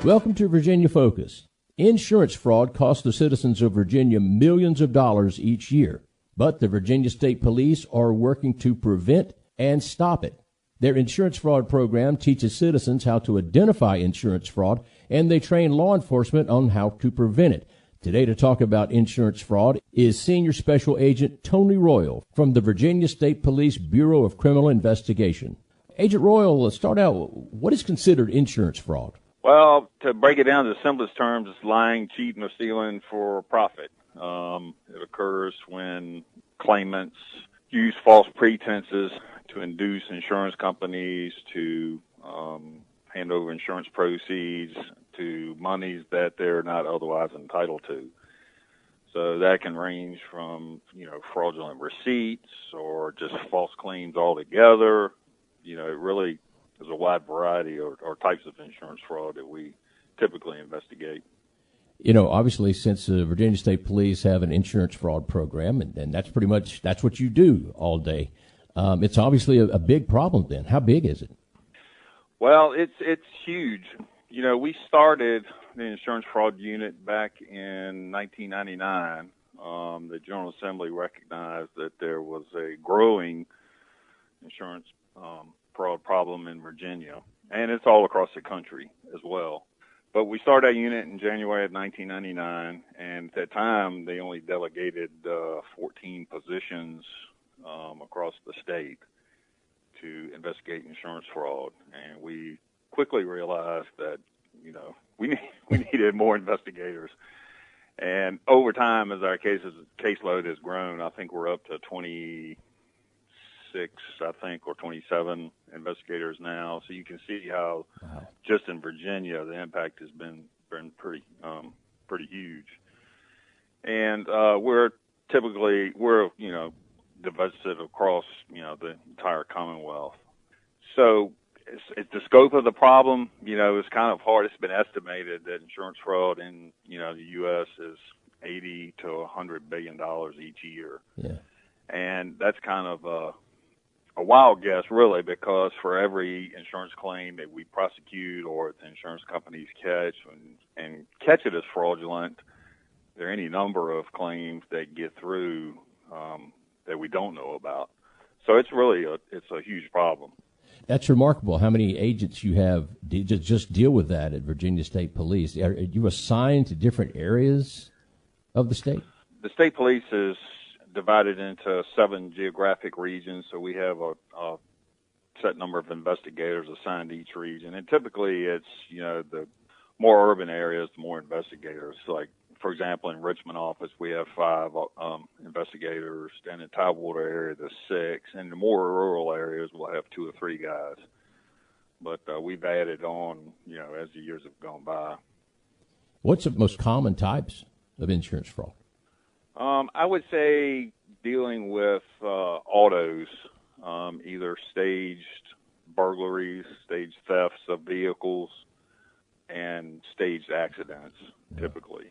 Welcome to Virginia Focus. Insurance fraud costs the citizens of Virginia millions of dollars each year, but the Virginia State Police are working to prevent and stop it. Their insurance fraud program teaches citizens how to identify insurance fraud, and they train law enforcement on how to prevent it. Today to talk about insurance fraud is Senior Special Agent Tony Royall from the Virginia State Police Bureau of Criminal Investigation. Agent Royall, let's start out. What is considered insurance fraud? Well, to break it down to the simplest terms, it's lying, cheating, or stealing for profit. It occurs when claimants use false pretenses to induce insurance companies to hand over insurance proceeds to monies that they're not otherwise entitled to. So that can range from, fraudulent receipts or just false claims altogether. It really there's a wide variety or types of insurance fraud that we typically investigate. Obviously, since the Virginia State Police have an insurance fraud program, and that's what you do all day, it's obviously a big problem then. How big is it? Well, it's huge. We started the insurance fraud unit back in 1999. The General Assembly recognized that there was a growing insurance fraud problem in Virginia, and it's all across the country as well. But we started that unit in January of 1999, and at that time they only delegated 14 positions across the state to investigate insurance fraud, and we quickly realized that we needed more investigators. And over time, as our caseload has grown, I think we're up to 26, or 27 investigators now. So you can see how just in Virginia the impact has been pretty huge. And we're divisive across the entire Commonwealth. So it's the scope of the problem, is kind of hard. It's been estimated that insurance fraud in the U.S. is $80 to $100 billion each year. Yeah. And that's kind of a wild guess, really, because for every insurance claim that we prosecute or the insurance companies catch and catch it as fraudulent, there are any number of claims that get through that we don't know about. So it's really it's a huge problem. That's remarkable how many agents you have just deal with that at Virginia State Police. Are you assigned to different areas of the state? The state police is divided into 7 geographic regions, so we have a set number of investigators assigned to each region. And typically it's, the more urban areas, the more investigators. Like, for example, in Richmond office, we have 5 investigators, and in Tidewater area, there's 6. And in the more rural areas, we'll have 2 or 3 guys. But we've added on, as the years have gone by. What's the most common types of insurance fraud? I would say dealing with autos, either staged burglaries, staged thefts of vehicles, and staged accidents, typically.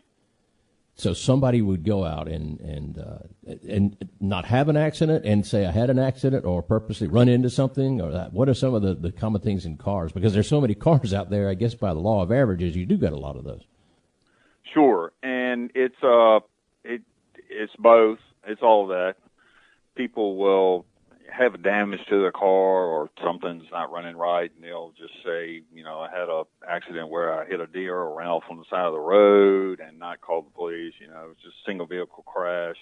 So somebody would go out and not have an accident and say I had an accident, or purposely run into something, or that. What are some of the common things in cars? Because there's so many cars out there, I guess by the law of averages, you do get a lot of those. Sure, and it's both. It's all of that. People will have damage to their car or something's not running right, and they'll just say, I had an accident where I hit a deer or ran off on the side of the road and not call the police. It's just a single vehicle crash.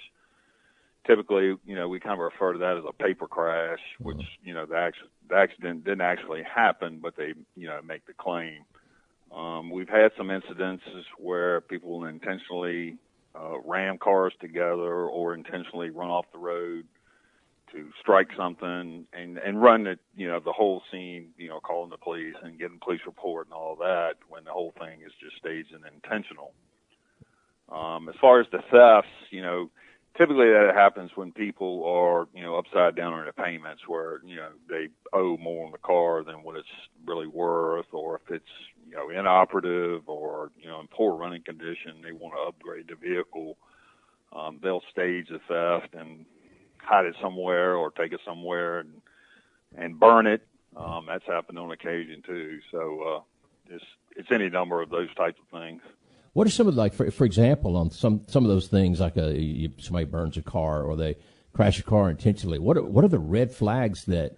Typically, we kind of refer to that as a paper crash, which, the accident didn't actually happen, but they, make the claim. We've had some incidences where people will intentionally ram cars together or intentionally run off the road to strike something and run it, the whole scene, calling the police and getting police report and all that, when the whole thing is just staged and intentional. As far as the thefts, typically that happens when people are, upside down on their payments, where, they owe more on the car than what it's really worth, or if it's, inoperative or, in poor running condition, they want to upgrade the vehicle. They'll stage the theft and hide it somewhere or take it somewhere and burn it. That's happened on occasion too. So, it's any number of those types of things. What are some of for example, on some of those things, like somebody burns a car or they crash a car intentionally? What are the red flags that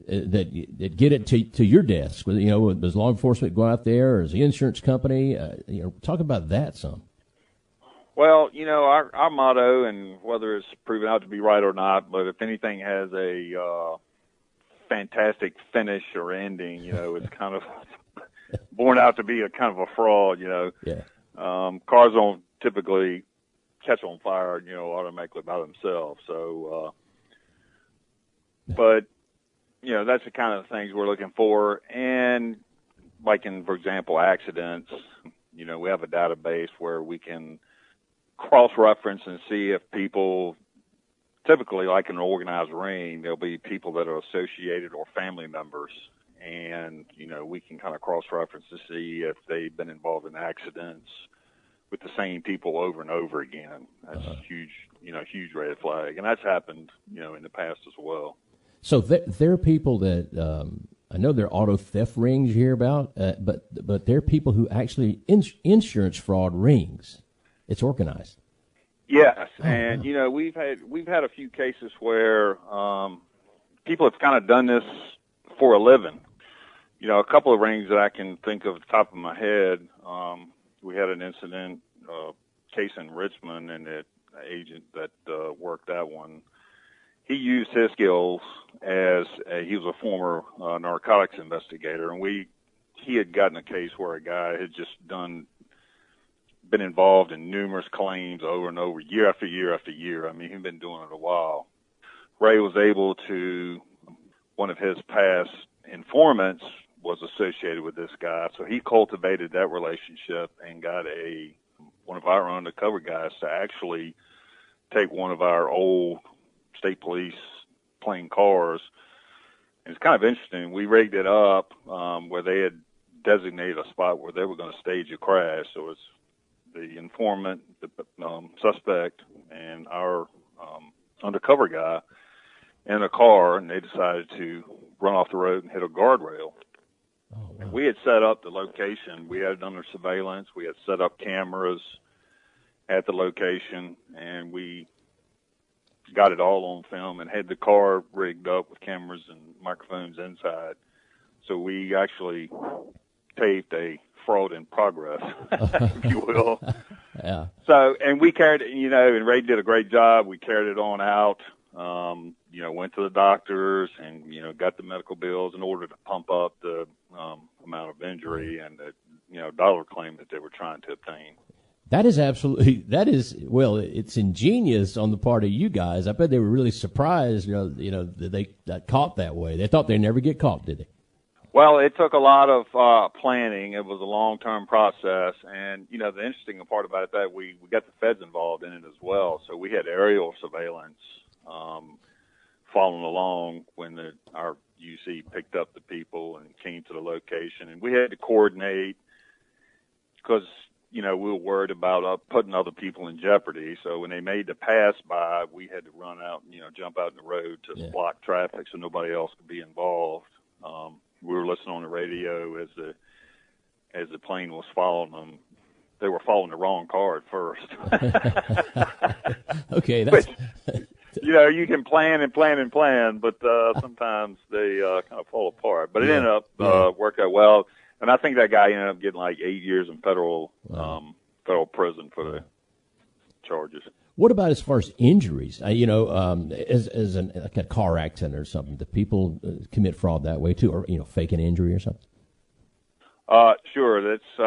get it to your desk? Does law enforcement go out there, or is the insurance company? Talk about that some. Well, our motto, and whether it's proven out to be right or not, but if anything has a fantastic finish or ending, it's kind of born out to be a kind of a fraud. Yeah. Cars don't typically catch on fire, automatically by themselves. So, but that's the kind of things we're looking for. And like for example, accidents, we have a database where we can cross-reference and see if people, typically like an organized ring, there'll be people that are associated or family members. And, we can kind of cross-reference to see if they've been involved in accidents with the same people over and over again. That's huge red flag. And that's happened, in the past as well. So there are people that, I know there are auto theft rings you hear about, but there are people who actually insurance fraud rings. It's organized. Yes, and we've had a few cases where people have kind of done this for a living. A couple of rings that I can think of at the top of my head. We had an incident case in Richmond, and the agent that worked that one, he used his skills as he was a former narcotics investigator, and he had gotten a case where a guy had just been involved in numerous claims over and over, year after year after year. I mean, he'd been doing it a while. Ray was able to, one of his past informants was associated with this guy, so he cultivated that relationship and got one of our undercover guys to actually take one of our old state police plain cars. And it's kind of interesting. We rigged it up where they had designated a spot where they were going to stage a crash. So it's the informant, the suspect, and our undercover guy in a car, and they decided to run off the road and hit a guardrail. Oh, wow. And we had set up the location. We had it under surveillance. We had set up cameras at the location, and we got it all on film and had the car rigged up with cameras and microphones inside. So we actually taped a fraud in progress, if you will. Yeah. So, and we carried it, and Ray did a great job. We carried it on out, went to the doctors and, got the medical bills in order to pump up the amount of injury and the, dollar claim that they were trying to obtain. It's ingenious on the part of you guys. I bet they were really surprised, that they got caught that way. They thought they'd never get caught, did they? Well, it took a lot of planning. It was a long-term process. And, the interesting part about it that we got the feds involved in it as well. So we had aerial surveillance following along when our UC picked up the people and came to the location. And we had to coordinate because, we were worried about putting other people in jeopardy. So when they made the pass by, we had to run out, jump out in the road to block traffic so nobody else could be involved. We were listening on the radio as the plane was following them. They were following the wrong car at first. Okay, that's... you can plan and plan and plan, but sometimes they kind of fall apart. But it ended up worked out well. And I think that guy ended up getting like 8 years in federal prison for the charges. What about as far as injuries? As like a car accident or something, do people commit fraud that way too, or fake an injury or something? Sure, that's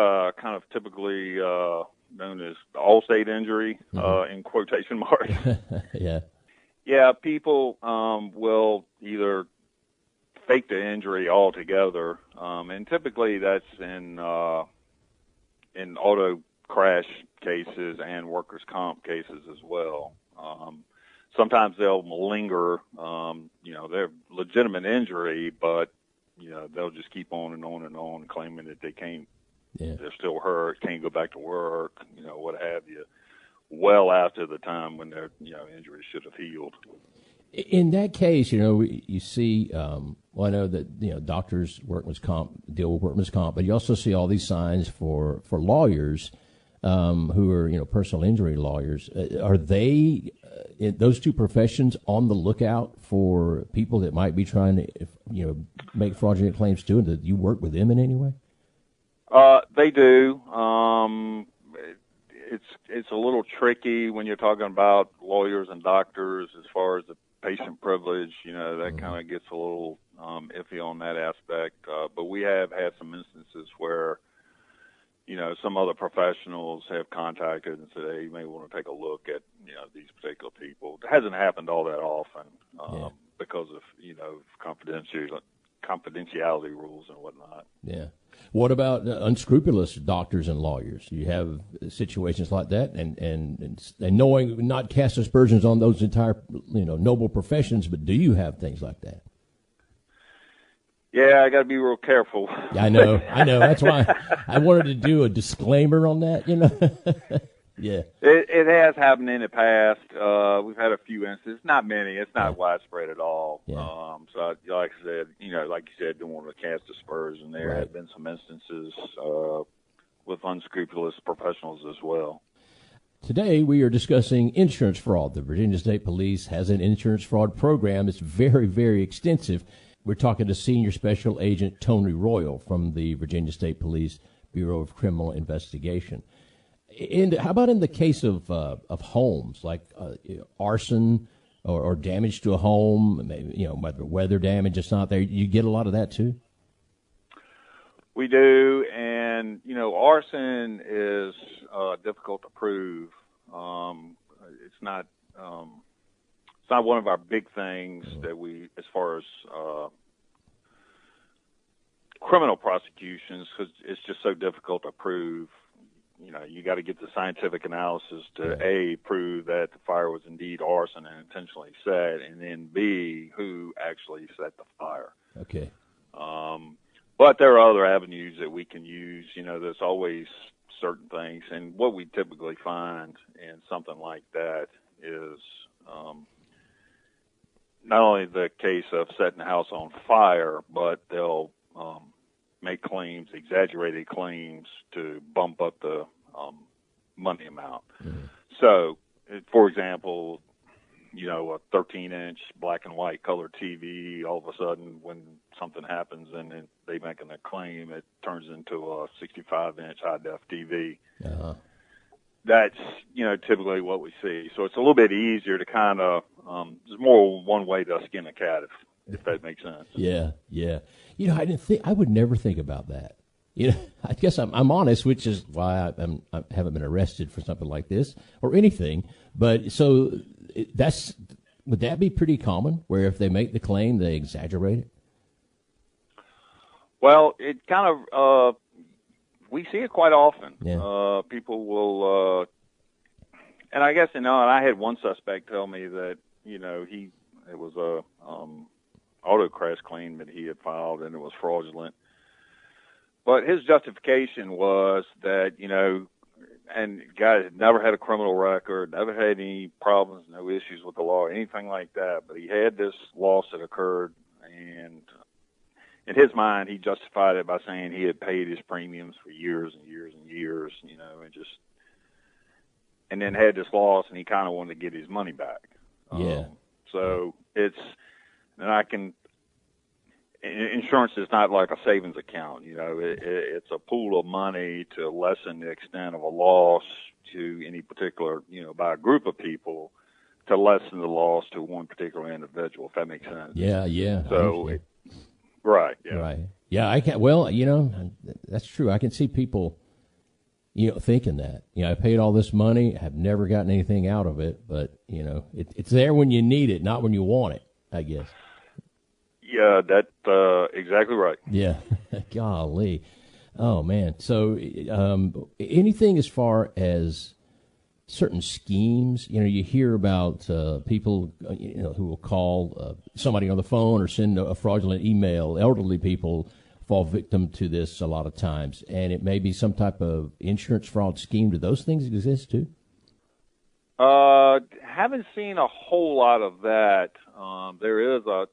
kind of typically known as the Allstate injury in quotation marks. Yeah, people will either fake the injury altogether, and typically that's in auto crash cases and workers' comp cases as well. Sometimes they'll malinger, their legitimate injury, but they'll just keep on and on and on, claiming that they can't. Yeah. They're still hurt, can't go back to work, what have you. Well after the time when their injury should have healed. In that case, you see, well, I know that, doctors deal with workman's comp, but you also see all these signs for lawyers who are, personal injury lawyers. Are they, in those two professions, on the lookout for people that might be trying to, make fraudulent claims too? And do you work with them in any way? They do. It's a little tricky when you're talking about lawyers and doctors as far as the patient privilege. That kind of gets a little iffy on that aspect. But we have had some instances where, some other professionals have contacted and said, hey, you may want to take a look at, these particular people. It hasn't happened all that often because of, confidentiality rules and whatnot. Yeah. What about unscrupulous doctors and lawyers? You have situations like that, and knowing, not cast aspersions on those entire, noble professions, but do you have things like that? Yeah, I got to be real careful. I know. That's why I wanted to do a disclaimer on that, Yeah. It has happened in the past. We've had a few instances, not many. It's not widespread at all. Yeah. So, like I said, like you said, don't want to cast aspersions. There have been some instances with unscrupulous professionals as well. Today, we are discussing insurance fraud. The Virginia State Police has an insurance fraud program. It's very, very extensive. We're talking to Senior Special Agent Tony Royall from the Virginia State Police Bureau of Criminal Investigation. And how about in the case of homes, like arson or damage to a home, maybe, whether weather damage is not there? You get a lot of that too? We do, and arson is difficult to prove. It's not one of our big things that we, as far as criminal prosecutions, because it's just so difficult to prove. You got to get the scientific analysis to prove that the fire was indeed arson and intentionally set, and then B, who actually set the fire. Okay. But there are other avenues that we can use. There's always certain things, and what we typically find in something like that is not only the case of setting the house on fire, but they'll make claims, exaggerated claims, to bump up the money amount. Mm-hmm. So, for example, a 13-inch black and white color TV, all of a sudden when something happens and then they making a claim, it turns into a 65-inch high-def TV. Uh-huh. That's, typically what we see. So it's a little bit easier to kind of, there's more one way to skin a cat, if that makes sense. Yeah. I would never think about that. I guess I'm honest, which is why I haven't been arrested for something like this or anything. But so would that be pretty common, where if they make the claim, they exaggerate it? Well, it kind of, we see it quite often. Yeah. People will, and I guess, and I had one suspect tell me that, it was a auto crash claim that he had filed and it was fraudulent. But his justification was that, and guy had never had a criminal record, never had any problems, no issues with the law, anything like that. But he had this loss that occurred, and in his mind, he justified it by saying he had paid his premiums for years and years and years, and then had this loss, and he kind of wanted to get his money back. Yeah. So insurance is not like a savings account. It's a pool of money to lessen the extent of a loss to any particular, by a group of people, to lessen the loss to one particular individual, if that makes sense. Yeah. So, right. Yeah. Right. Yeah, I can. Well, that's true. I can see people, thinking that. I paid all this money, have never gotten anything out of it, but it's there when you need it, not when you want it, I guess. Yeah, that's exactly right. Yeah. Golly. Oh, man. So anything as far as certain schemes, you hear about people, who will call somebody on the phone or send a fraudulent email. Elderly people fall victim to this a lot of times, and it may be some type of insurance fraud scheme. Do those things exist too? Haven't seen a whole lot of that. There is a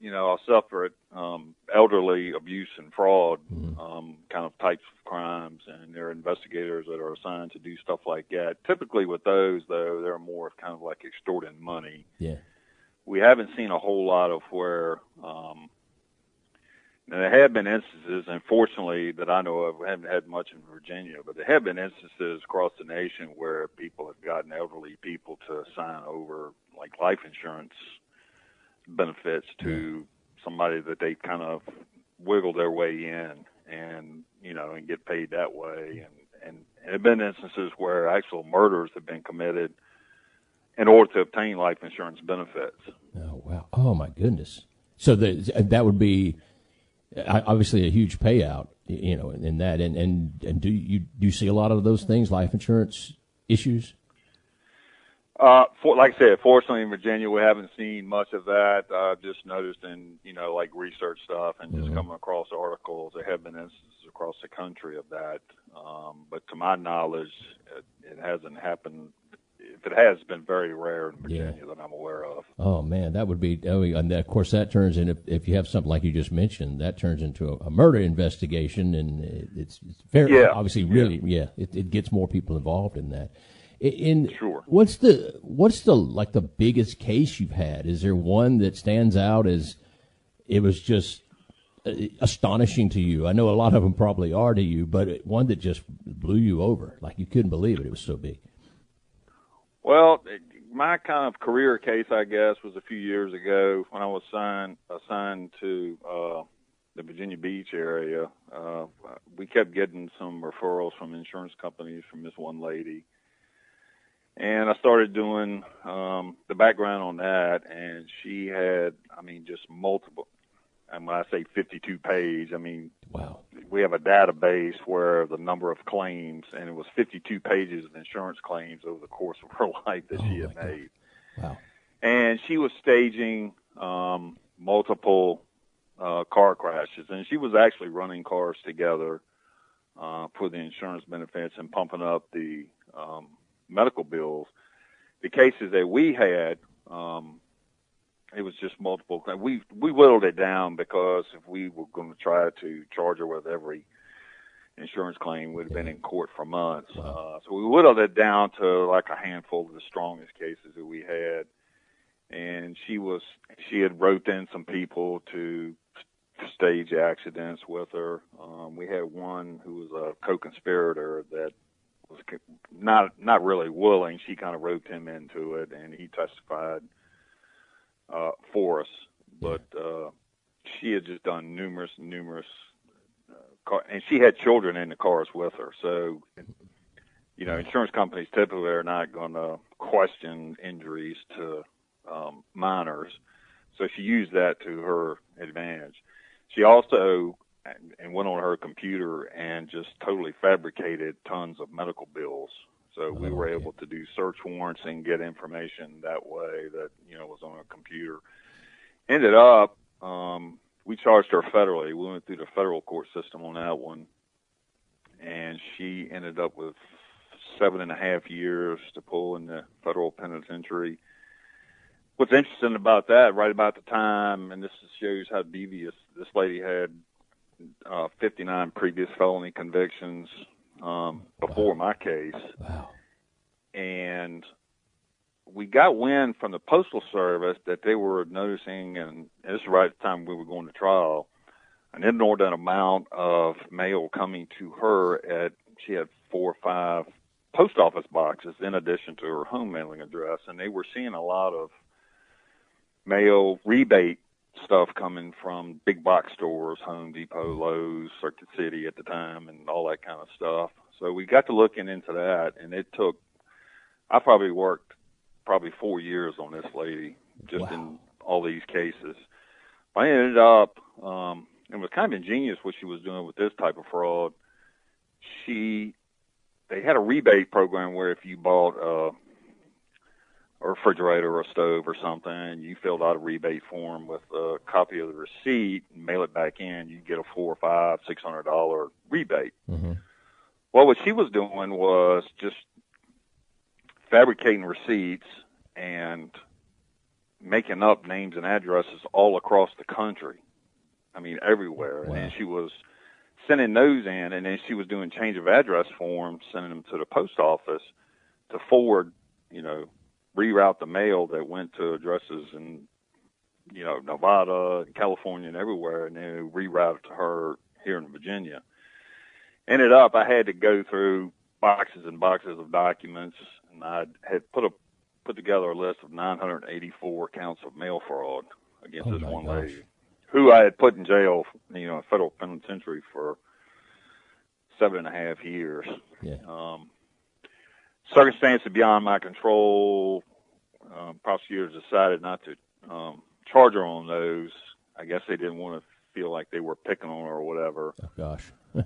separate elderly abuse and fraud kind of types of crimes, and there are investigators that are assigned to do stuff like that. Typically with those, though, they're more kind of like extorting money. Yeah. We haven't seen a whole lot of where now, there have been instances, unfortunately, that I know of. We haven't had much in Virginia, but there have been instances across the nation where people have gotten elderly people to sign over, like, life insurance benefits to somebody that they kind of wiggle their way in and, and get paid that way. And there have been instances where actual murders have been committed in order to obtain life insurance benefits. Oh, wow. Oh, my goodness. So that would be obviously a huge payout, in that. And do you see a lot of those things, life insurance issues? Like I said, fortunately in Virginia, we haven't seen much of that. I've just noticed in, like research stuff and just coming across articles, there have been instances across the country of that. But to my knowledge, it hasn't happened. If it has, been very rare in Virginia that I'm aware of. Oh, man, that would be, and of course that turns in, if you have something like you just mentioned, that turns into a murder investigation, and it's very, obviously really, it gets more people involved in that. Sure. What's the biggest case you've had? Is there one that stands out as it was just astonishing to you? I know a lot of them probably are to you, but one that just blew you over, like you couldn't believe it was so big. Well, my kind of career case, I guess, was a few years ago when I was assigned to the Virginia Beach area. We kept getting some referrals from insurance companies from this one lady. And I started doing the background on that, and she had, just multiple. And when I say 52 page, wow. We have a database where the number of claims, and it was 52 pages of insurance claims over the course of her life that she had made. Wow. And she was staging multiple car crashes, and she was actually running cars together for the insurance benefits and pumping up the medical bills. The cases that we had, it was just multiple. We whittled it down because if we were going to try to charge her with every insurance claim, we'd have been in court for months. Wow. So we whittled it down to like a handful of the strongest cases that we had. And she had roped in some people to stage accidents with her. We had one who was a co-conspirator that was not really willing. She kind of roped him into it, and he testified for us, but she had just done numerous car, and she had children in the cars with her. So, insurance companies typically are not going to question injuries to minors. So she used that to her advantage. She also went on her computer and just totally fabricated tons of medical bills. So we were able to do search warrants and get information that way that, was on a computer. Ended up, we charged her federally. We went through the federal court system on that one. And she ended up with 7.5 years to pull in the federal penitentiary. What's interesting about that, right about the time, and this shows how devious this lady had, 59 previous felony convictions before my case. Wow. And we got wind from the Postal Service that they were noticing, and this is right at the time we were going to trial, an inordinate amount of mail coming to her she had 4 or 5 post office boxes in addition to her home mailing address, and they were seeing a lot of mail rebate stuff coming from big box stores, Home Depot, Lowe's, Circuit City at the time, and all that kind of stuff. So we got to looking into that, and I probably worked 4 years on this lady, just in all these cases. But I ended up, it was kind of ingenious what she was doing with this type of fraud. They had a rebate program where if you bought a refrigerator or a stove or something, you filled out a rebate form with a copy of the receipt and mail it back in, you get a $400, $500, $600 rebate. Mm-hmm. Well, what she was doing was just fabricating receipts and making up names and addresses all across the country. I mean, everywhere. Wow. And then she was sending those in, and then she was doing change of address forms, sending them to the post office to forward, reroute the mail that went to addresses in, Nevada, California, and everywhere, and then reroute it to her here in Virginia. Ended up, I had to go through boxes and boxes of documents, and I had put together a list of 984 counts of mail fraud against this one lady, who I had put in jail, federal penitentiary for 7.5 years. Yeah. Circumstances beyond my control. Prosecutors decided not to charge her on those. I guess they didn't want to feel like they were picking on her or whatever. Oh, gosh.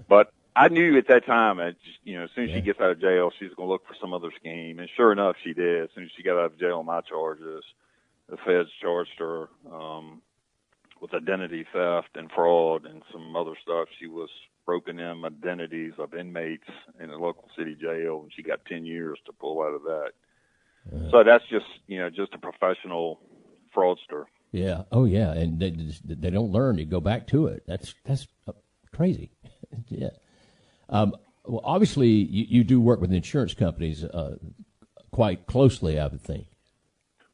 But I knew at that time that, as soon as she gets out of jail, she's going to look for some other scheme. And sure enough, she did. As soon as she got out of jail on my charges, the feds charged her with identity theft and fraud and some other stuff. She was broken in identities of inmates in the local city jail, and she got 10 years to pull out of that. So that's just, just a professional fraudster. Yeah. Oh, yeah. And they don't learn. You go back to it. That's crazy. Yeah. Well, obviously, you do work with insurance companies quite closely, I would think.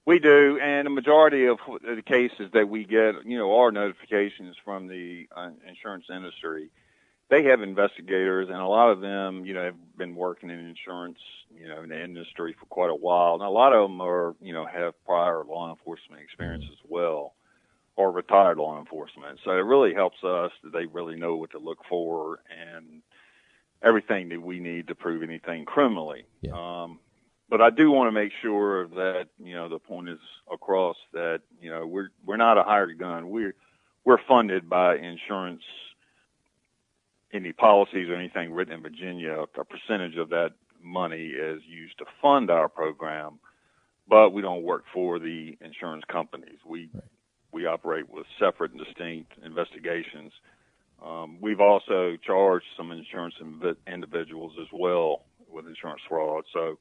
We do, and the majority of the cases that we get, are notifications from the insurance industry. They have investigators, and a lot of them, have been working in insurance, in the industry for quite a while. And a lot of them are, have prior law enforcement experience as well, or retired law enforcement. So it really helps us that they really know what to look for and everything that we need to prove anything criminally. Yeah. But I do want to make sure that, the point is across that, we're not a hired gun. We're funded by insurance. Any policies or anything written in Virginia, a percentage of that money is used to fund our program, but we don't work for the insurance companies. We operate with separate and distinct investigations. We've also charged some insurance individuals as well with insurance fraud. So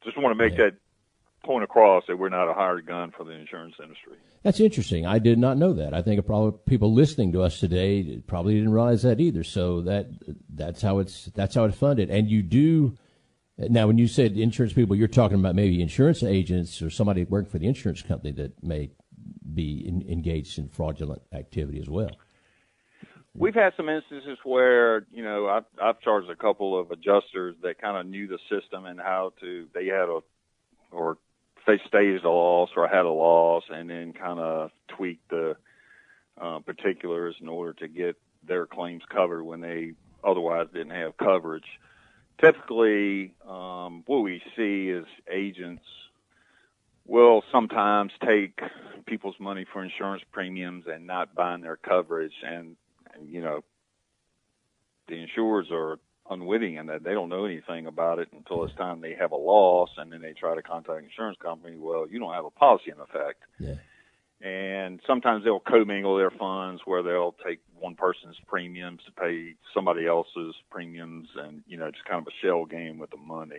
just want to make that point across that we're not a hired gun for the insurance industry. That's interesting. I did not know that. I think probably people listening to us today probably didn't realize that either. So that's how it's funded. And you do now. When you said insurance people, you're talking about maybe insurance agents or somebody working for the insurance company that may be engaged in fraudulent activity as well. We've had some instances where, I've charged a couple of adjusters that kind of knew the system and they staged a loss or had a loss and then kind of tweaked the particulars in order to get their claims covered when they otherwise didn't have coverage. Typically, what we see is agents will sometimes take people's money for insurance premiums and not buying their coverage, and the insurers are unwitting in that they don't know anything about it until it's time they have a loss, and then they try to contact an insurance company. Well, you don't have a policy in effect. Yeah. And sometimes they'll commingle their funds where they'll take one person's premiums to pay somebody else's premiums and, just kind of a shell game with the money.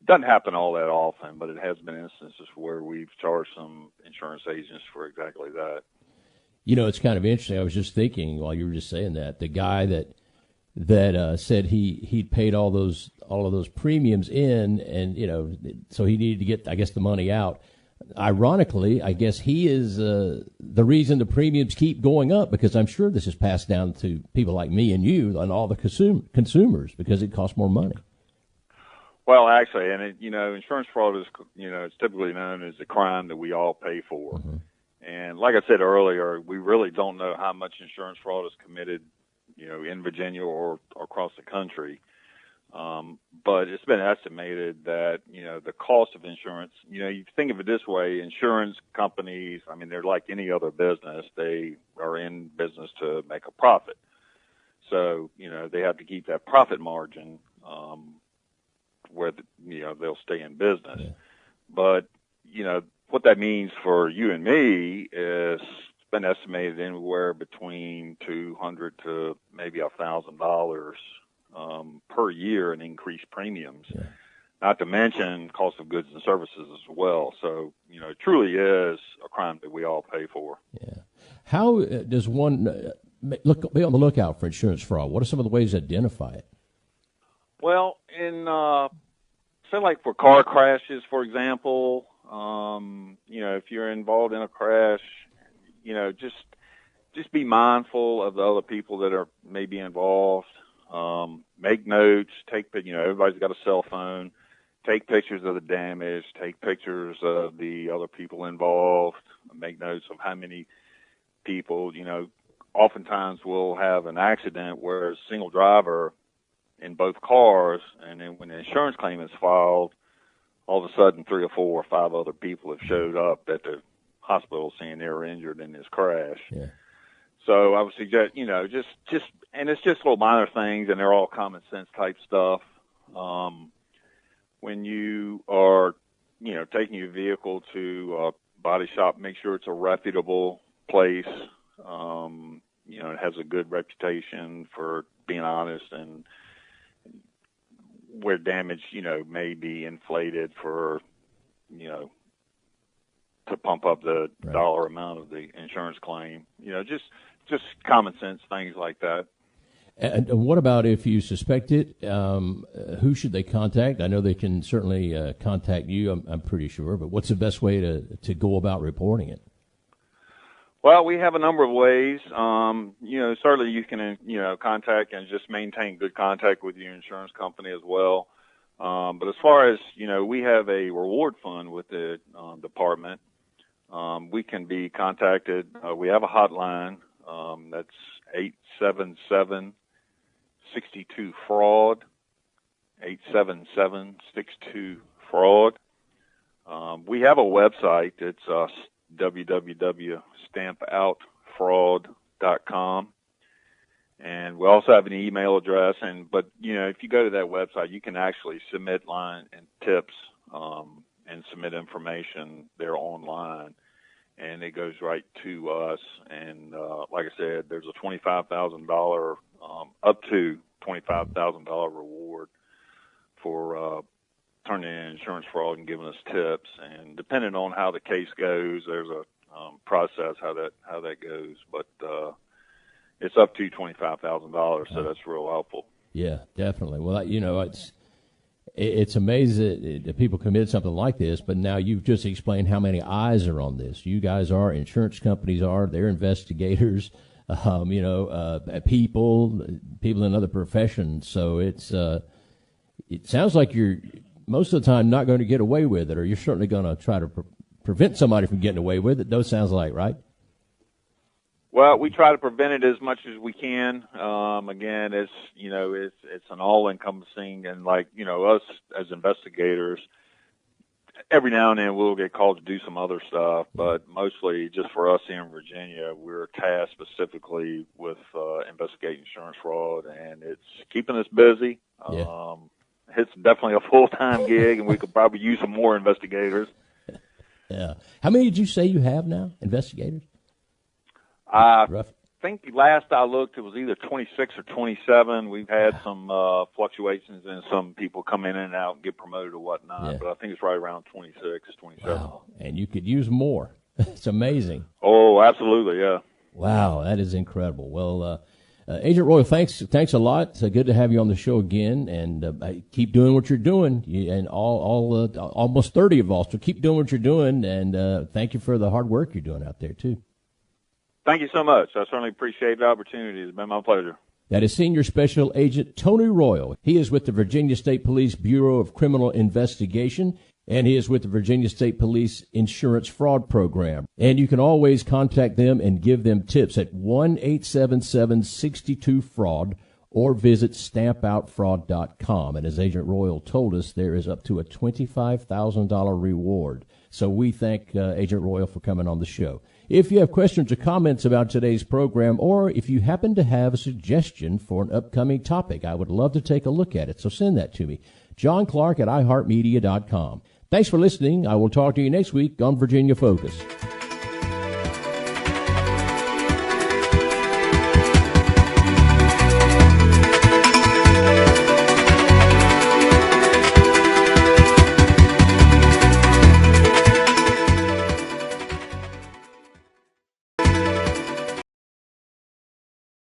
It doesn't happen all that often, but it has been instances where we've charged some insurance agents for exactly that. It's kind of interesting. I was just thinking while you were just saying that the guy that said he'd paid all of those premiums in, and so he needed to get, I guess, the money out. Ironically, I guess he is the reason the premiums keep going up, because I'm sure this is passed down to people like me and you and all the consumers because it costs more money. Well, actually, and insurance fraud is, it's typically known as a crime that we all pay for. Mm-hmm. And like I said earlier, we really don't know how much insurance fraud is committed, in Virginia or across the country. But it's been estimated that, the cost of insurance, you think of it this way, insurance companies, they're like any other business. They are in business to make a profit. So, they have to keep that profit margin, where, they'll stay in business. Yeah. But, what that means for you and me is it's been estimated anywhere between $200 to maybe $1,000 per year in increased premiums. Yeah. not to mention cost of goods and services as well. So, it truly is a crime that we all pay for. Yeah. How does one be on the lookout for insurance fraud? What are some of the ways to identify it? Well, say like for car crashes, for example, if you're involved in a crash, just be mindful of the other people that are maybe involved. Make notes. Everybody's got a cell phone. Take pictures of the damage. Take pictures of the other people involved. Make notes of how many people. Oftentimes we'll have an accident where a single driver in both cars, and then when the insurance claim is filed, all of a sudden 3 or 4 or 5 other people have showed up at the hospital saying they were injured in this crash. Yeah. So I would suggest, and it's just little minor things, and they're all common sense type stuff. When you are, taking your vehicle to a body shop, make sure it's a reputable place. It has a good reputation for being honest, and where damage, may be inflated for, to pump up the dollar amount of the insurance claim. Just common sense things like that. And what about if you suspect it? Who should they contact? I know they can certainly contact you, I'm pretty sure, but what's the best way to go about reporting it? Well, we have a number of ways. Certainly you can, contact and just maintain good contact with your insurance company as well. But as far as, we have a reward fund with the department. We can be contacted. We have a hotline. That's 877-62-FRAUD, 877-62-FRAUD. We have a website. It's www.stampoutfraud.com. And we also have an email address. But if you go to that website, you can actually submit line and tips and submit information there online. And it goes right to us. And like I said, there's a $25,000, up to $25,000 reward for turning in insurance fraud and giving us tips. And depending on how the case goes, there's a process how that goes. But it's up to $25,000, so that's real helpful. Yeah, definitely. Well, it's amazing that people commit something like this, but now you've just explained how many eyes are on this. You guys are, insurance companies are, they're investigators, people in other professions. So it sounds like you're most of the time not going to get away with it, or you're certainly going to try to prevent somebody from getting away with it. Those sounds like, right? Well, we try to prevent it as much as we can. Again, it's an all-encompassing, and us as investigators, every now and then we'll get called to do some other stuff, but mostly just for us here in Virginia, we're tasked specifically with investigating insurance fraud, and it's keeping us busy. Yeah. It's definitely a full-time gig, and we could probably use some more investigators. Yeah. How many did you say you have now, investigators? I think last I looked, it was either 26 or 27. We've had some fluctuations, and some people come in and out and get promoted or whatnot. Yeah. But I think it's right around 26, 27. Wow. And you could use more. It's amazing. Oh, absolutely, yeah. Wow, that is incredible. Well, Agent Royall, thanks a lot. It's good to have you on the show again, and keep doing what you're doing. And all almost 30 of us, so keep doing what you're doing, and thank you for the hard work you're doing out there, too. Thank you so much. I certainly appreciate the opportunity. It's been my pleasure. That is Senior Special Agent Tony Royall. He is with the Virginia State Police Bureau of Criminal Investigation, and he is with the Virginia State Police Insurance Fraud Program. And you can always contact them and give them tips at 1-877-62-FRAUD or visit stampoutfraud.com. And as Agent Royall told us, there is up to a $25,000 reward. So we thank Agent Royall for coming on the show. If you have questions or comments about today's program, or if you happen to have a suggestion for an upcoming topic, I would love to take a look at it. So send that to me. John Clark at iHeartMedia.com. Thanks for listening. I will talk to you next week on Virginia Focus.